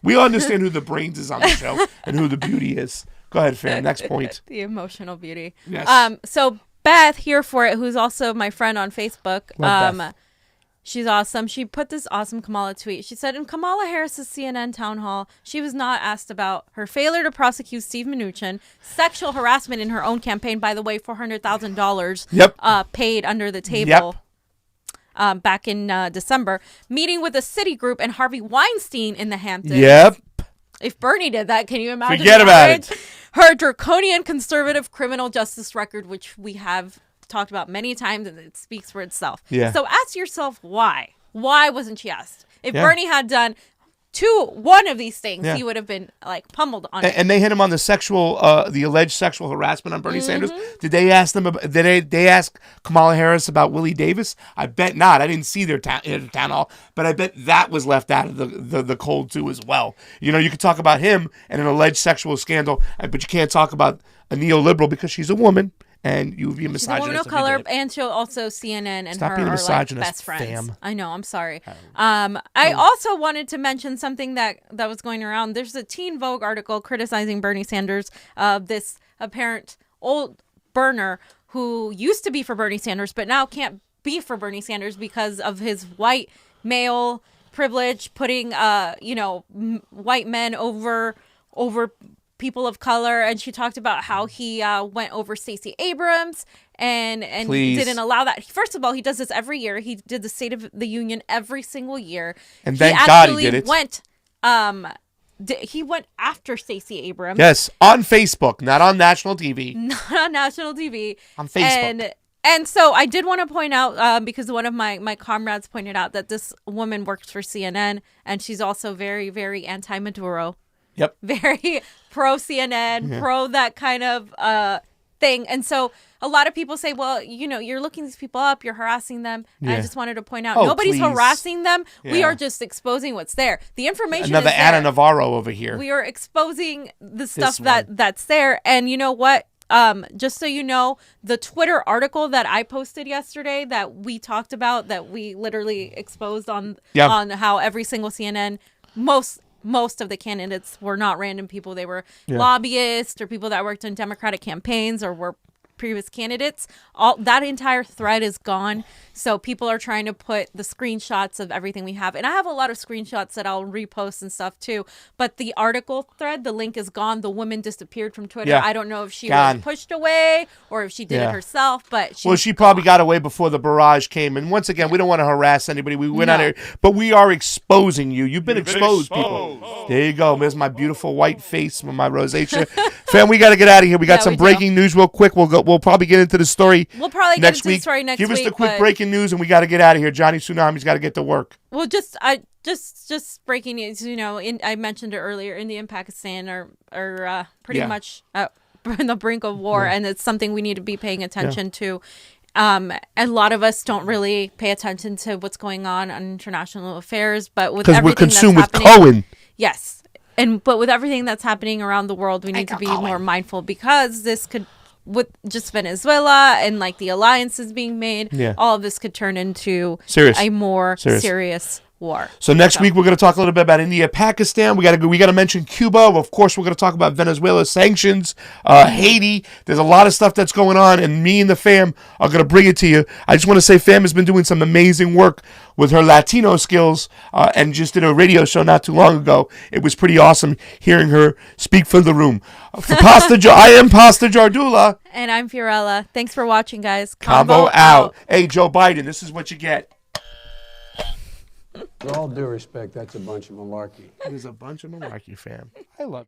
A: We understand who the brains is on the show and who the beauty is. Go ahead, fam. Next point.
B: The emotional beauty.
A: Yes.
B: So Beth here for it, who's also my friend on Facebook.
A: Love Beth.
B: She's awesome. She put this awesome Kamala tweet. She said, in Kamala Harris's CNN town hall, she was not asked about her failure to prosecute Steve Mnuchin, sexual harassment in her own campaign, by the way, $400,000 paid under the table. Back in December, meeting with a Citigroup and Harvey Weinstein in the Hamptons.
A: Yep.
B: If Bernie did that, can you imagine?
A: Forget about it.
B: Her draconian conservative criminal justice record, which we have talked about many times, and it speaks for itself.
A: Yeah.
B: So ask yourself why. Why wasn't she asked? If Bernie had done one of these things, he would have been like pummeled on it.
A: And they hit him on the alleged sexual harassment on Bernie Sanders. Did they ask them? Did they ask Kamala Harris about Willie Davis? I bet not. I didn't see their town hall, but I bet that was left out of the cold too as well. You know, you could talk about him and an alleged sexual scandal, but you can't talk about a neoliberal because she's a woman. And you would be a misogynist.
B: She's a woman of color, and she'll also CNN and
A: Stop
B: her
A: being a
B: are like
A: misogynist,
B: best friends.
A: fam.
B: I know. I'm sorry. I also wanted to mention something that was going around. There's a Teen Vogue article criticizing Bernie Sanders, this apparent old burner who used to be for Bernie Sanders, but now can't be for Bernie Sanders because of his white male privilege, putting white men over people of color. And she talked about how he went over Stacey Abrams and didn't allow that. First of all, he does this every year. He did the State of the Union every single year.
A: And thank God he did it.
B: He went after Stacey Abrams.
A: Yes, on Facebook, not on national TV.
B: Not on national TV.
A: On Facebook.
B: And so I did want to point out, because one of my comrades pointed out that this woman works for CNN, and she's also very, very anti-Maduro.
A: Yep.
B: Very pro CNN, pro that kind of thing. And so a lot of people say, well, you're looking these people up, you're harassing them. And I just wanted to point out, nobody's harassing them. Yeah. We are just exposing what's there. The information
A: Another
B: is
A: Anna
B: there.
A: Navarro over here.
B: We are exposing the stuff that's there. And you know what? just so you know, the Twitter article that I posted yesterday that we talked about, that we literally exposed on how every single CNN, most of the candidates were not random people. They were lobbyists or people that worked in Democratic campaigns or were previous candidates. All that entire thread is gone. So people are trying to put the screenshots of everything we have. And I have a lot of screenshots that I'll repost and stuff too. But the article thread, the link is gone. The woman disappeared from Twitter.
A: Yeah.
B: I don't know if she was pushed away or if she did it herself. But
A: she probably got away before the barrage came. And once again, we don't want to harass anybody. We went out here, but we are exposing you. You've been exposed, people. There you go. There's my beautiful white face with my rosacea. Fam, we got to get out of here. We got some breaking news real quick. We'll probably get into the story.
B: We'll probably
A: next
B: get into the story next week.
A: Give us the quick breaking news, and we got to get out of here. Johnny Tsunami's got to get to work.
B: Well, just breaking news. You know, I mentioned it earlier. India and Pakistan are pretty much on the brink of war, and it's something we need to be paying attention to. A lot of us don't really pay attention to what's going on international affairs, but with everything
A: we're consumed
B: that's
A: with
B: happening,
A: Cohen.
B: Yes, but with everything that's happening around the world, we need to be more mindful, because this could, with just Venezuela and like the alliances being made, all of this could turn into a more serious war.
A: So next week we're going to talk a little bit about India, Pakistan. We got to mention Cuba. Of course, we're going to talk about Venezuela sanctions, Haiti. There's a lot of stuff that's going on, and me and the fam are going to bring it to you. I just want to say, fam has been doing some amazing work with her Latino skills, and just did a radio show not too long ago. It was pretty awesome hearing her speak for the room. For I am Pasta Jardula.
B: And I'm Fiorella. Thanks for watching, guys.
A: Convo out. Hey, Joe Biden, this is what you get.
E: With all due respect, that's a bunch of malarkey.
A: It is a bunch of malarkey, fam. I love